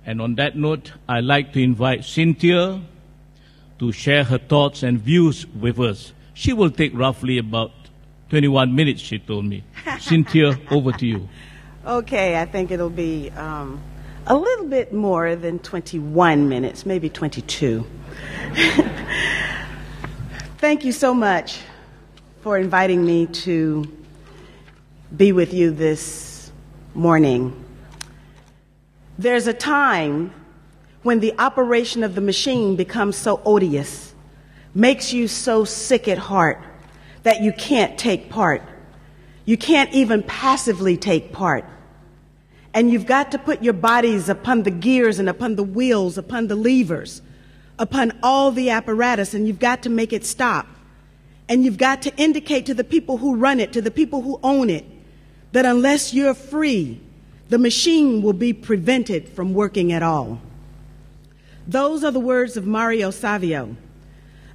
And on that note, I'd like to invite Cynthia to share her thoughts and views with us. She will take roughly about 21 minutes, she told me. Cynthia, over to you. Okay, I think it'll be a little bit more than 21 minutes, maybe 22. Thank you so much for inviting me to be with you this morning. There's a time when the operation of the machine becomes so odious, makes you so sick at heart that you can't take part. You can't even passively take part. And you've got to put your bodies upon the gears and upon the wheels, upon the levers, upon all the apparatus, and you've got to make it stop. And you've got to indicate to the people who run it, to the people who own it, that unless you're free, the machine will be prevented from working at all. Those are the words of Mario Savio,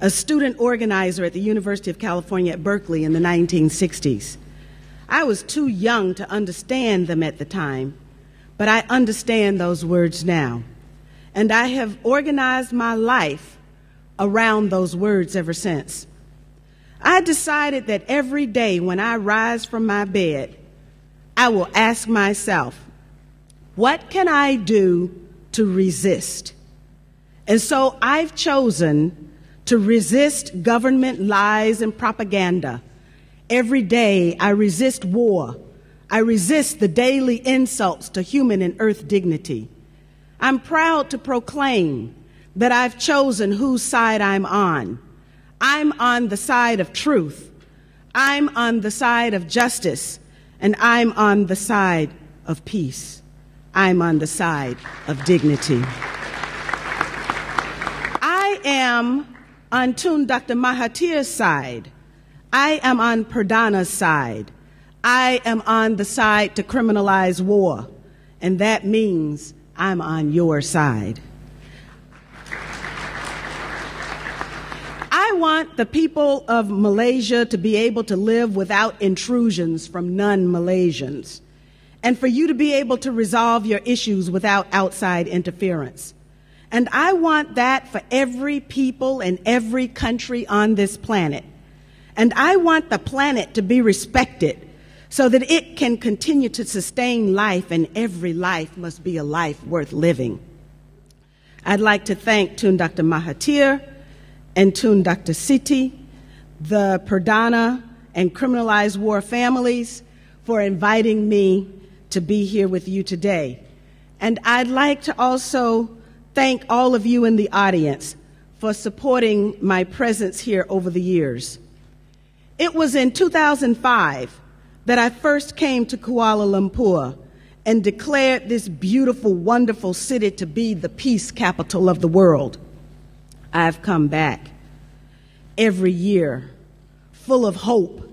a student organizer at the University of California at Berkeley in the 1960s. I was too young to understand them at the time, but I understand those words now. And I have organized my life around those words ever since. I decided that every day when I rise from my bed, I will ask myself, what can I do to resist? And so I've chosen to resist government lies and propaganda. Every day I resist war. I resist the daily insults to human and earth dignity. I'm proud to proclaim that I've chosen whose side I'm on. I'm on the side of truth. I'm on the side of justice. And I'm on the side of peace. I'm on the side of dignity. I am on Tun Dr. Mahathir's side. I am on Perdana's side. I am on the side to criminalize war. And that means I'm on your side. I want the people of Malaysia to be able to live without intrusions from non-Malaysians, and for you to be able to resolve your issues without outside interference. And I want that for every people and every country on this planet. And I want the planet to be respected so that it can continue to sustain life, and every life must be a life worth living. I'd like to thank Tun Dr. Mahathir and Tun Dr. Siti, the Perdana and criminalized war families, for inviting me to be here with you today. And I'd like to also thank all of you in the audience for supporting my presence here over the years. It was in 2005 that I first came to Kuala Lumpur and declared this beautiful, wonderful city to be the peace capital of the world. I've come back every year full of hope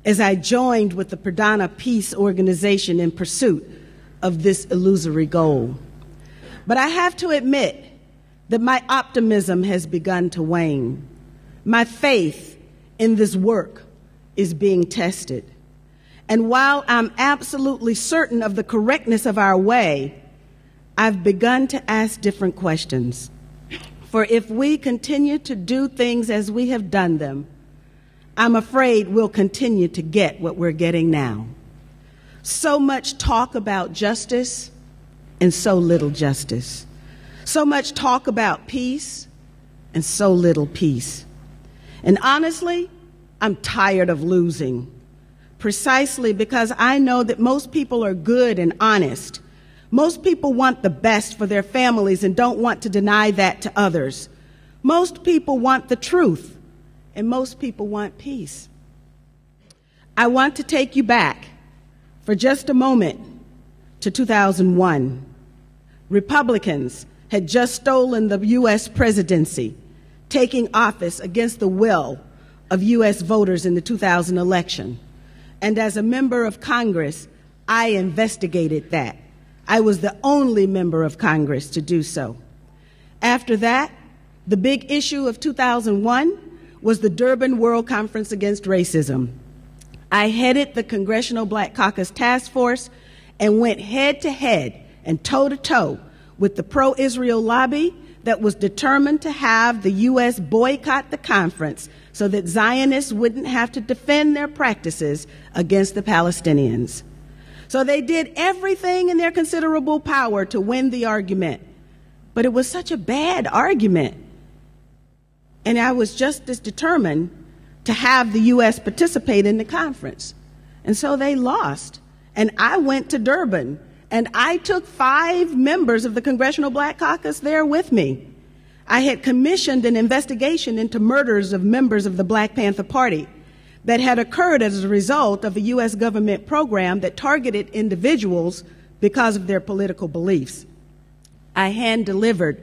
as I joined with the Perdana Peace Organization in pursuit of this illusory goal. But I have to admit that my optimism has begun to wane. My faith in this work is being tested. And while I'm absolutely certain of the correctness of our way, I've begun to ask different questions. For if we continue to do things as we have done them, I'm afraid we'll continue to get what we're getting now. So much talk about justice and so little justice. So much talk about peace and so little peace. And honestly, I'm tired of losing, precisely because I know that most people are good and honest. Most people want the best for their families and don't want to deny that to others. Most people want the truth, and most people want peace. I want to take you back for just a moment to 2001. Republicans had just stolen the U.S. presidency, taking office against the will of U.S. voters in the 2000 election. And as a member of Congress, I investigated that. I was the only member of Congress to do so. After that, the big issue of 2001 was the Durban World Conference Against Racism. I headed the Congressional Black Caucus Task Force and went head-to-head and toe-to-toe with the pro-Israel lobby that was determined to have the U.S. boycott the conference so that Zionists wouldn't have to defend their practices against the Palestinians. So they did everything in their considerable power to win the argument. But it was such a bad argument. And I was just as determined to have the U.S. participate in the conference. And so they lost. And I went to Durban, and I took 5 members of the Congressional Black Caucus there with me. I had commissioned an investigation into murders of members of the Black Panther Party that had occurred as a result of a U.S. government program that targeted individuals because of their political beliefs. I hand-delivered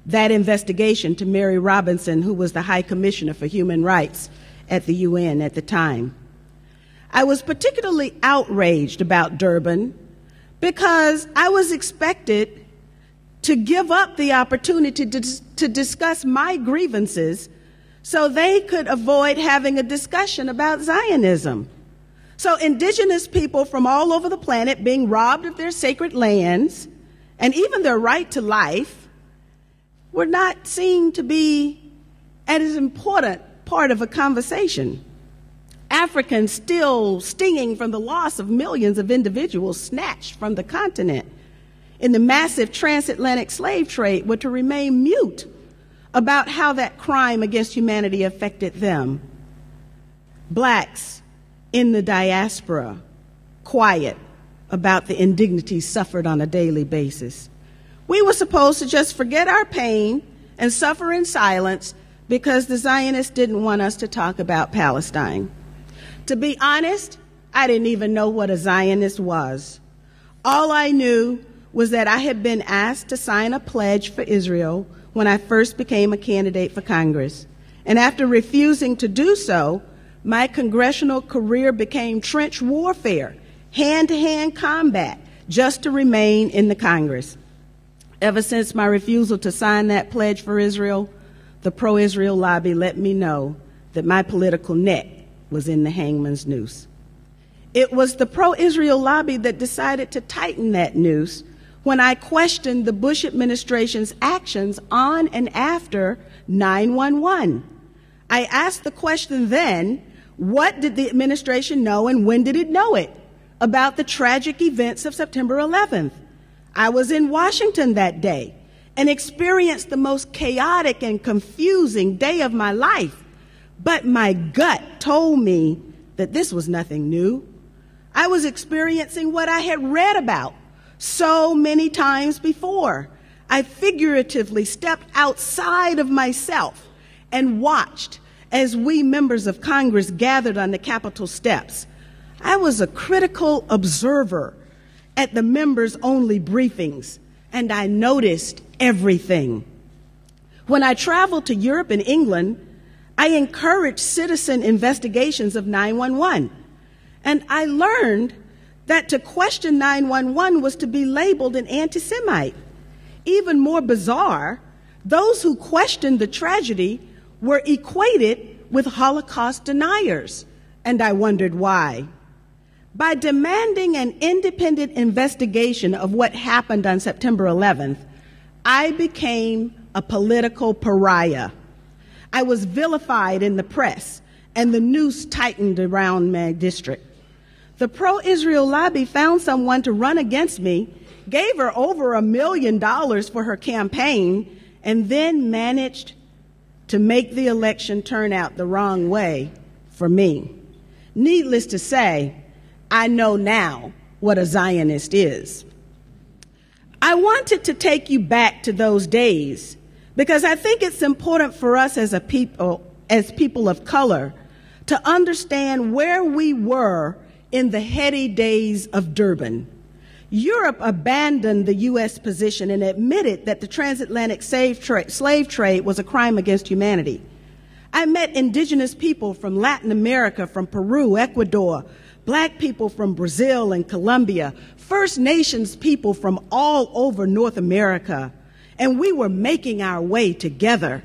that investigation to Mary Robinson, who was the High Commissioner for Human Rights at the UN at the time. I was particularly outraged about Durban because I was expected to give up the opportunity to discuss my grievances so they could avoid having a discussion about Zionism. So indigenous people from all over the planet being robbed of their sacred lands and even their right to life were not seen to be as important part of a conversation. Africans still stinging from the loss of millions of individuals snatched from the continent in the massive transatlantic slave trade were to remain mute about how that crime against humanity affected them. Blacks in the diaspora, quiet about the indignities suffered on a daily basis. We were supposed to just forget our pain and suffer in silence because the Zionists didn't want us to talk about Palestine. To be honest, I didn't even know what a Zionist was. All I knew was that I had been asked to sign a pledge for Israel when I first became a candidate for Congress. And after refusing to do so, my congressional career became trench warfare, hand-to-hand combat, just to remain in the Congress. Ever since my refusal to sign that pledge for Israel, the pro-Israel lobby let me know that my political neck was in the hangman's noose. It was the pro-Israel lobby that decided to tighten that noose when I questioned the Bush administration's actions on and after 9/11. I asked the question then, what did the administration know and when did it know it about the tragic events of September 11th? I was in Washington that day and experienced the most chaotic and confusing day of my life. But my gut told me that this was nothing new. I was experiencing what I had read about so many times before. I figuratively stepped outside of myself and watched as we members of Congress gathered on the Capitol steps. I was a critical observer at the members-only briefings, and I noticed everything. When I traveled to Europe and England, I encouraged citizen investigations of 9/11, and I learned that to question 9/11 was to be labeled an anti-Semite. Even more bizarre, those who questioned the tragedy were equated with Holocaust deniers, and I wondered why. By demanding an independent investigation of what happened on September 11th, I became a political pariah. I was vilified in the press, and the noose tightened around my district. The pro-Israel lobby found someone to run against me, gave her over $1 million for her campaign, and then managed to make the election turn out the wrong way for me. Needless to say, I know now what a Zionist is. I wanted to take you back to those days because I think it's important for us as people of color, to understand where we were in the heady days of Durban. Europe abandoned the U.S. position and admitted that the transatlantic slave trade was a crime against humanity. I met indigenous people from Latin America, from Peru, Ecuador, Black people from Brazil and Colombia, First Nations people from all over North America, and we were making our way together.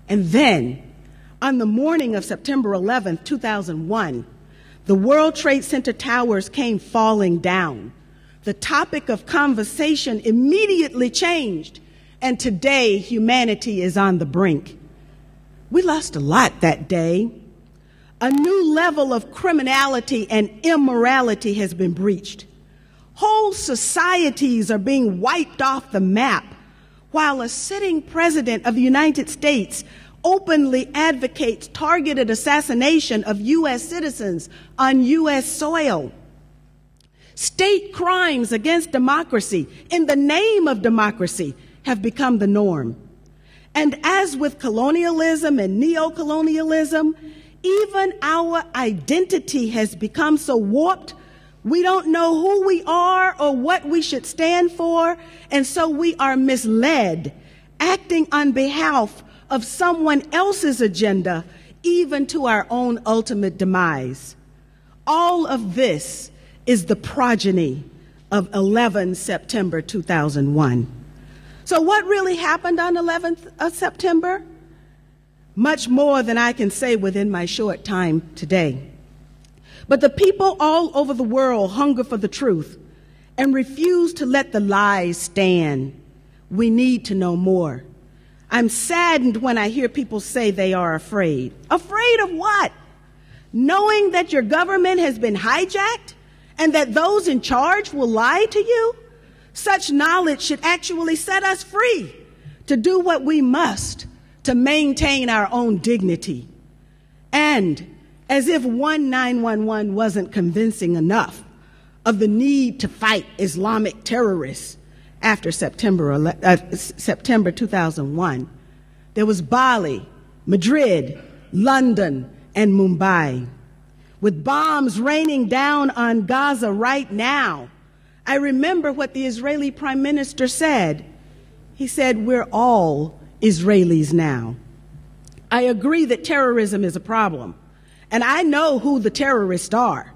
And then, on the morning of September 11th, 2001, the World Trade Center towers came falling down. the topic of conversation immediately changed, and today humanity is on the brink. We lost a lot that day. A new level of criminality and immorality has been breached. Whole societies are being wiped off the map, while a sitting president of the United States openly advocates targeted assassination of U.S. citizens on U.S. soil. State crimes against democracy in the name of democracy have become the norm. And as with colonialism and neocolonialism, even our identity has become so warped, we don't know who we are or what we should stand for, and so we are misled, acting on behalf of someone else's agenda, even to our own ultimate demise. All of this is the progeny of 11 September 2001. So what really happened on 11th of September? Much more than I can say within my short time today. But the people all over the world hunger for the truth and refuse to let the lies stand. We need to know more. I'm saddened when I hear people say they are afraid. Afraid of what? Knowing that your government has been hijacked and that those in charge will lie to you? Such knowledge should actually set us free to do what we must to maintain our own dignity. And as if 911 wasn't convincing enough of the need to fight Islamic terrorists after September 2001, there was Bali, Madrid, London, and Mumbai. With bombs raining down on Gaza right now, I remember what the Israeli Prime Minister said. He said, "We're all Israelis now." I agree that terrorism is a problem, and I know who the terrorists are.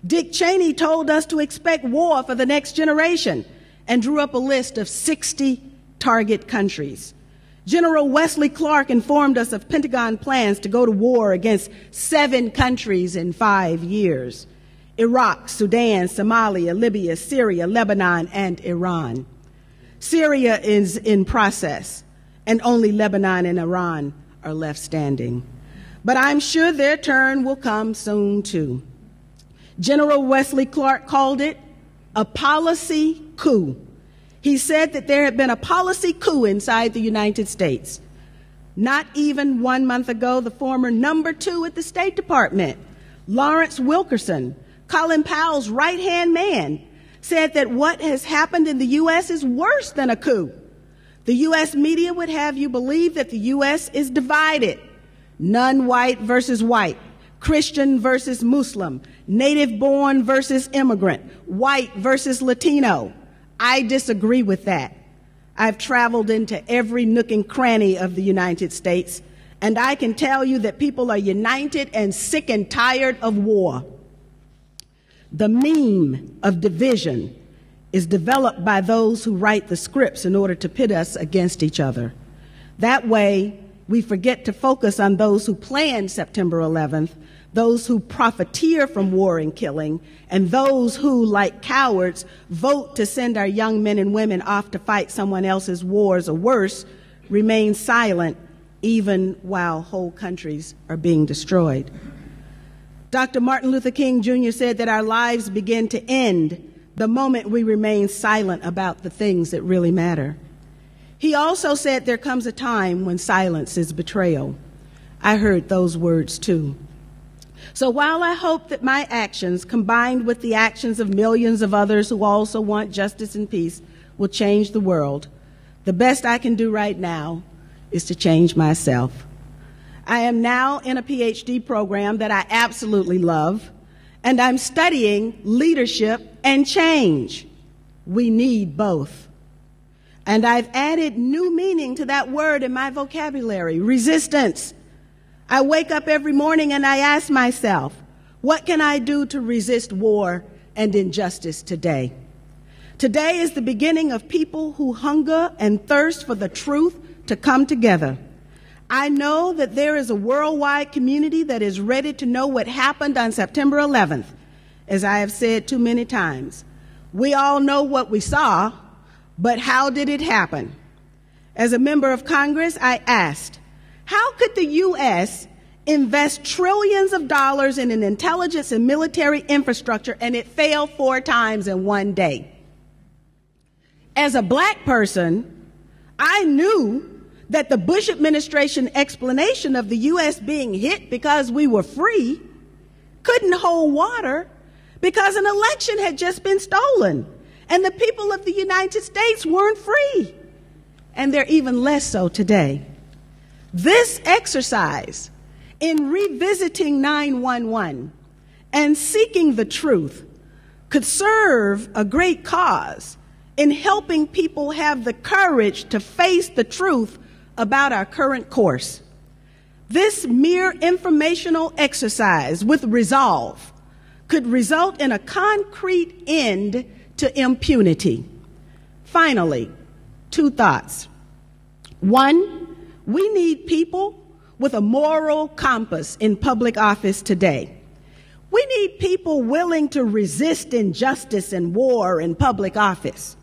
Dick Cheney told us to expect war for the next generation and drew up a list of 60 target countries. General Wesley Clark informed us of Pentagon plans to go to war against 7 countries in 5 years: Iraq, Sudan, Somalia, Libya, Syria, Lebanon, and Iran. Syria is in process, and only Lebanon and Iran are left standing. But I'm sure their turn will come soon, too. General Wesley Clark called it a policy coup. He said that there had been a policy coup inside the United States. Not even 1 month ago, the former number 2 at the State Department, Lawrence Wilkerson, Colin Powell's right-hand man, said that what has happened in the U.S. is worse than a coup. The U.S. media would have you believe that the U.S. is divided: non-white versus white, Christian versus Muslim, native-born versus immigrant, white versus Latino. I disagree with that. I've traveled into every nook and cranny of the United States, and I can tell you that people are united and sick and tired of war. The meme of division is developed by those who write the scripts in order to pit us against each other. That way, we forget to focus on those who planned September 11th, those who profiteer from war and killing, and those who, like cowards, vote to send our young men and women off to fight someone else's wars, or worse, remain silent even while whole countries are being destroyed. Dr. Martin Luther King Jr. said that our lives begin to end the moment we remain silent about the things that really matter. He also said there comes a time when silence is betrayal. I heard those words too. So while I hope that my actions, combined with the actions of millions of others who also want justice and peace, will change the world, the best I can do right now is to change myself. I am now in a PhD program that I absolutely love, and I'm studying leadership and change. We need both. And I've added new meaning to that word in my vocabulary: resistance. I wake up every morning and I ask myself, what can I do to resist war and injustice today? Today is the beginning of people who hunger and thirst for the truth to come together. I know that there is a worldwide community that is ready to know what happened on September 11th. As I have said too many times, We all know what we saw, but how did it happen? As a member of Congress, I asked, how could the U.S. invest trillions of dollars in an intelligence and military infrastructure and it fail 4 times in one day? As a black person, I knew that the Bush administration explanation of the U.S. being hit because we were free couldn't hold water because an election had just been stolen and the people of the United States weren't free. And they're even less so today. This exercise in revisiting 9/11 and seeking the truth could serve a great cause in helping people have the courage to face the truth about our current course. This mere informational exercise with resolve could result in a concrete end to impunity. Finally, 2 thoughts. 1, we need people with a moral compass in public office today. We need people willing to resist injustice and war in public office.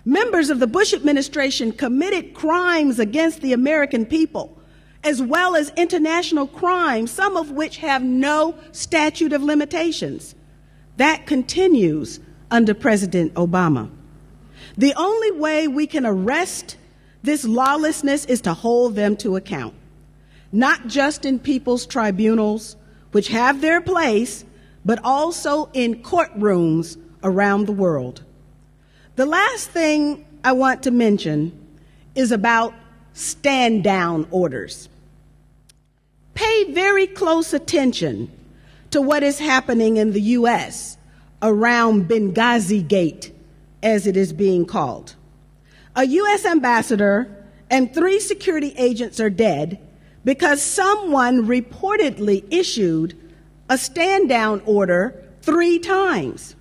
Members of the Bush administration committed crimes against the American people, as well as international crimes, some of which have no statute of limitations. That continues under President Obama. The only way we can arrest this lawlessness is to hold them to account, not just in people's tribunals, which have their place, but also in courtrooms around the world. The last thing I want to mention is about stand-down orders. Pay very close attention to what is happening in the U.S. around Benghazi Gate, as it is being called. A U.S. ambassador and 3 security agents are dead because someone reportedly issued a stand-down order 3 times.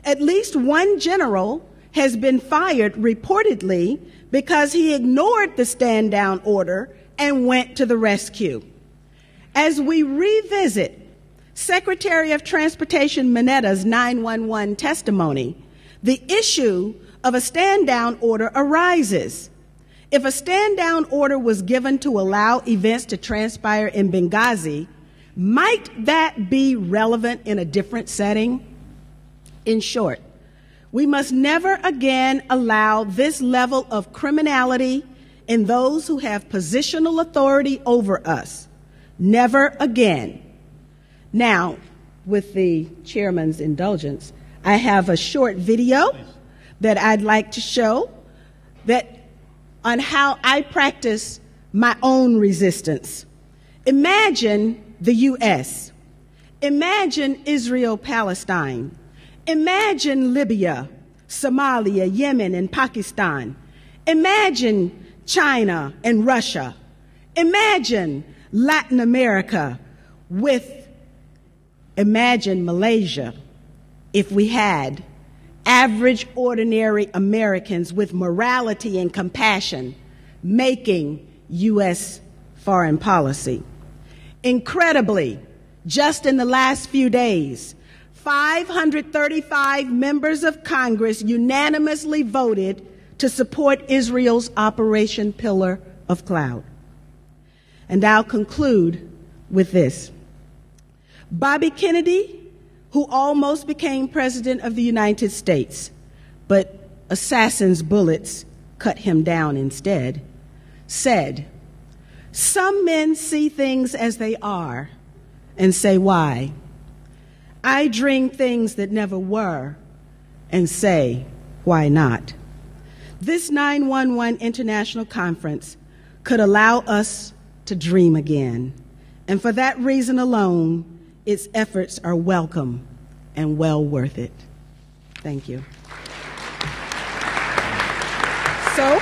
At least 1 general has been fired reportedly because he ignored the stand-down order and went to the rescue. As we revisit Secretary of Transportation Minetta's 911 testimony, the issue of a stand-down order arises. If a stand-down order was given to allow events to transpire in Benghazi, might that be relevant in a different setting? In short, we must never again allow this level of criminality in those who have positional authority over us. Never again. Now, with the chairman's indulgence, I have a short video that I'd like to show on how I practice my own resistance. Imagine the U.S. Imagine Israel-Palestine. Imagine Libya, Somalia, Yemen, and Pakistan. Imagine China and Russia. Imagine Latin America imagine Malaysia if we had average, ordinary Americans with morality and compassion making U.S. foreign policy. Incredibly, just in the last few days, 535 members of Congress unanimously voted to support Israel's Operation Pillar of Cloud. And I'll conclude with this. Bobby Kennedy, who almost became President of the United States, but assassin's bullets cut him down instead, said, "Some men see things as they are and say, why? I dream things that never were and say, why not?" This 911 International Conference could allow us to dream again. And for that reason alone, its efforts are welcome and well worth it. Thank you. So,